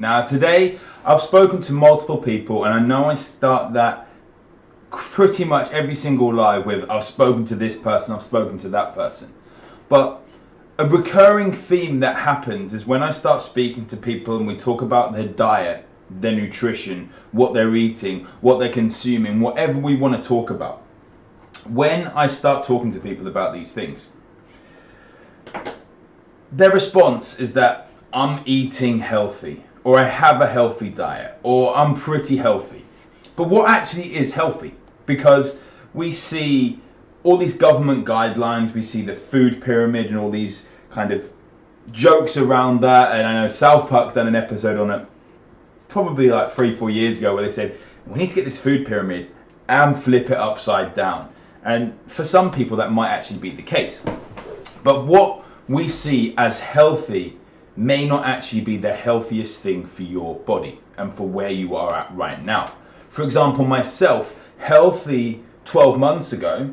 Now today I've spoken to multiple people, and I know I start that pretty much every single live with I've spoken to this person, I've spoken to that person. But a recurring theme that happens is when I start speaking to people and we talk about their diet, their nutrition, what they're eating, what they're consuming, whatever we want to talk about. When I start talking to people about these things, their response is that I'm eating healthy, or I have a healthy diet, or I'm pretty healthy. But what actually is healthy? Because we see all these government guidelines, we see the food pyramid and all these kind of jokes around that. And I know South Park done an episode on it probably like 3-4 years ago where they said, we need to get this food pyramid and flip it upside down. And for some people that might actually be the case. But what we see as healthy may not actually be the healthiest thing for your body and for where you are at right now. For example, myself, healthy 12 months ago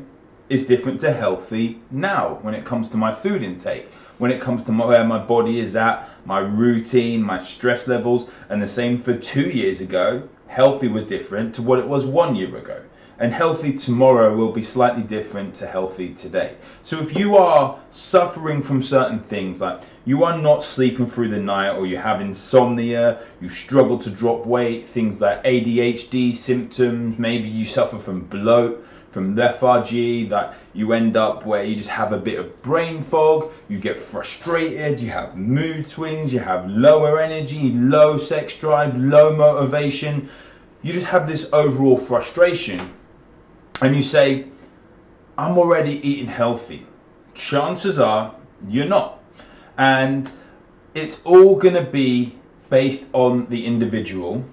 is different to healthy now when it comes to my food intake, when it comes to where my body is at, my routine, my stress levels. And the same for 2 years ago, healthy was different to what it was 1 year ago. And healthy tomorrow will be slightly different to healthy today. So if you are suffering from certain things, like you are not sleeping through the night, or you have insomnia, you struggle to drop weight, things like ADHD symptoms, maybe you suffer from bloat, from lethargy, that you end up where you just have a bit of brain fog, you get frustrated, you have mood swings, you have lower energy, low sex drive, low motivation, you just have this overall frustration. And you say, I'm already eating healthy. Chances are you're not. And it's all going to be based on the individual.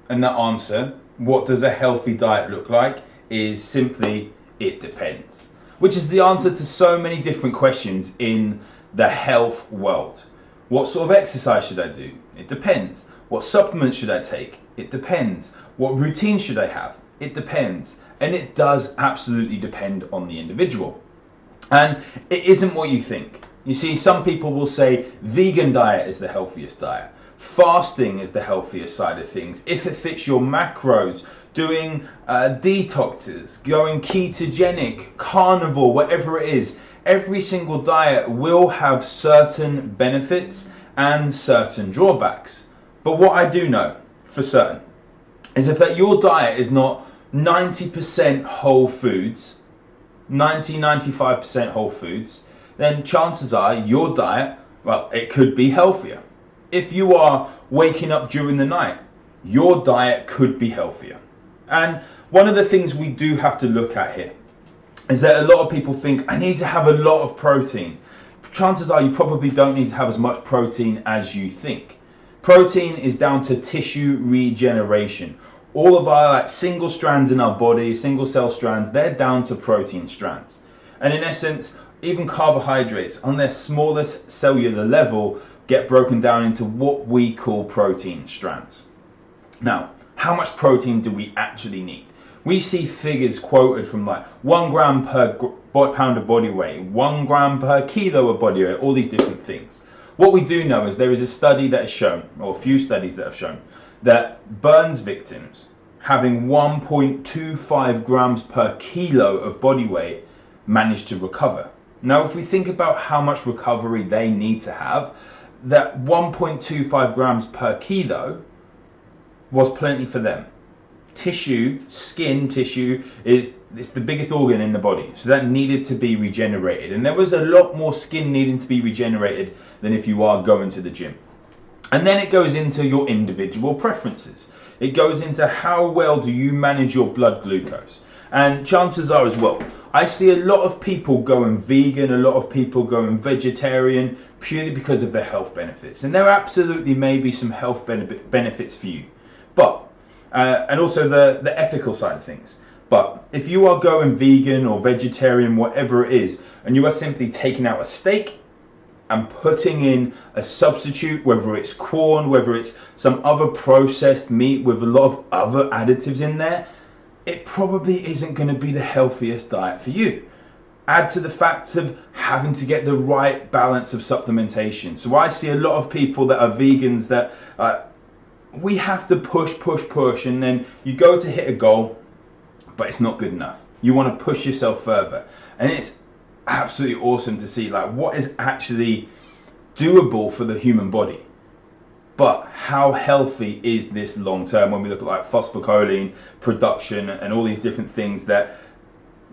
And the answer, what does a healthy diet look like, is simply, it depends. Which is the answer to so many different questions in the health world. What sort of exercise should I do? It depends. What supplements should I take? It depends. What routine should I have? It depends. And it does absolutely depend on the individual. And it isn't what you think. You see, some people will say vegan diet is the healthiest diet. Fasting is the healthiest side of things. If it fits your macros, doing detoxes, going ketogenic, carnivore, whatever it is, every single diet will have certain benefits and certain drawbacks. But what I do know for certain is if that your diet is not 90% whole foods, 95% whole foods, then chances are your diet, well, it could be healthier. If you are waking up during the night, your diet could be healthier. And one of the things we do have to look at here is that a lot of people think, I need to have a lot of protein. Chances are you probably don't need to have as much protein as you think. Protein is down to tissue regeneration. All of our single strands in our body, single cell strands, they're down to protein strands. And in essence, even carbohydrates on their smallest cellular level get broken down into what we call protein strands. Now, how much protein do we actually need? We see figures quoted from like 1 gram per pound of body weight, 1 gram per kilo of body weight, all these different things. What we do know is there is a study that has shown, or a few studies that have shown, that burns victims having 1.25 grams per kilo of body weight managed to recover. Now, if we think about how much recovery they need to have, that 1.25 grams per kilo was plenty for them. Tissue, skin tissue, it's the biggest organ in the body, so that needed to be regenerated. And there was a lot more skin needing to be regenerated than if you are going to the gym. And then it goes into your individual preferences. It goes into how well do you manage your blood glucose. And chances are as well, I see a lot of people going vegan, a lot of people going vegetarian, purely because of their health benefits. And there absolutely may be some health benefits for you. But, and also the ethical side of things. But if you are going vegan or vegetarian, whatever it is, and you are simply taking out a steak and putting in a substitute, whether it's corn, whether it's some other processed meat with a lot of other additives in there, it probably isn't going to be the healthiest diet for you. Add to the fact of having to get the right balance of supplementation. So I see a lot of people that are vegans that we have to push, and then you go to hit a goal, but it's not good enough. You want to push yourself further. And it's absolutely awesome to see like what is actually doable for the human body. But how healthy is this long term when we look at like phosphocholine production and all these different things that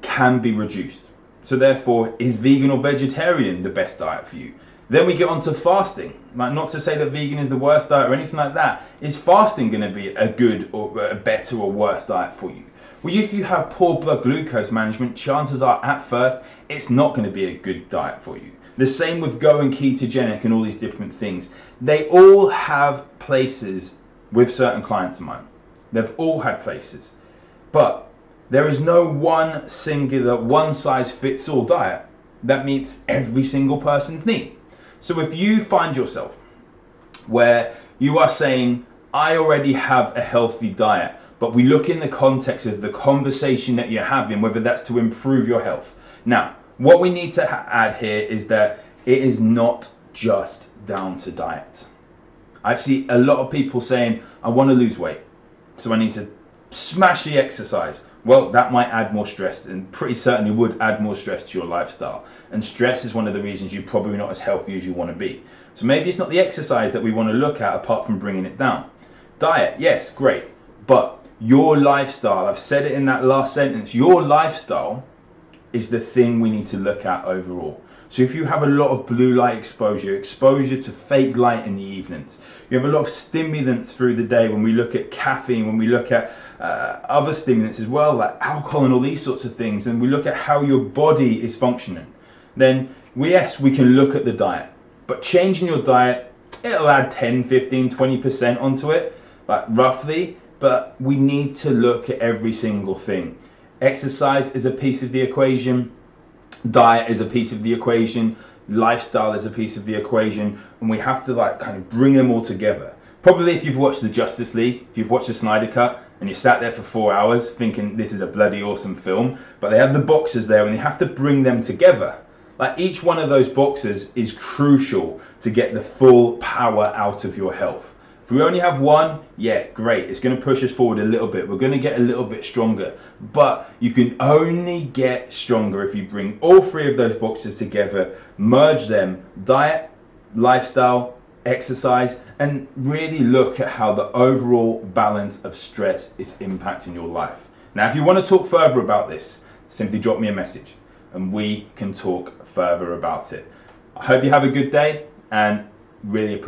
can be reduced? So therefore, is vegan or vegetarian the best diet for you? Then we get on to fasting. Like, not to say that vegan is the worst diet or anything like that. Is fasting going to be a good or a better or worse diet for you? Well, if you have poor blood glucose management, chances are at first it's not going to be a good diet for you. The same with going ketogenic and all these different things. They all have places with certain clients of mine. They've all had places. But there is no one singular, one size fits all diet that meets every single person's need. So if you find yourself where you are saying, I already have a healthy diet, but we look in the context of the conversation that you're having, whether that's to improve your health. Now, what we need to add here is that it is not just down to diet. I see a lot of people saying, I want to lose weight, so I need to smash the exercise. Well, that might add more stress, and pretty certainly would add more stress to your lifestyle. And stress is one of the reasons you're probably not as healthy as you want to be. So maybe it's not the exercise that we want to look at apart from bringing it down. Diet, yes, great. But your lifestyle, I've said it in that last sentence, your lifestyle is the thing we need to look at overall. So if you have a lot of blue light exposure to fake light in the evenings, you have a lot of stimulants through the day, when we look at caffeine, when we look at other stimulants as well, like alcohol and all these sorts of things, and we look at how your body is functioning, then yes, we can look at the diet. But changing your diet, it'll add 10, 15, 20% onto it, like roughly, but we need to look at every single thing. Exercise is a piece of the equation. Diet is a piece of the equation. Lifestyle is a piece of the equation, and we have to like kind of bring them all together. Probably if you've watched the Justice League, if you've watched the Snyder Cut, and you sat there for 4 hours thinking this is a bloody awesome film, but they have the boxes there and they have to bring them together. Like, each one of those boxes is crucial to get the full power out of your health. If we only have one, yeah, great. It's going to push us forward a little bit. We're going to get a little bit stronger. But you can only get stronger if you bring all three of those boxes together, merge them, diet, lifestyle, exercise, and really look at how the overall balance of stress is impacting your life. Now, if you want to talk further about this, simply drop me a message and we can talk further about it. I hope you have a good day and really appreciate it.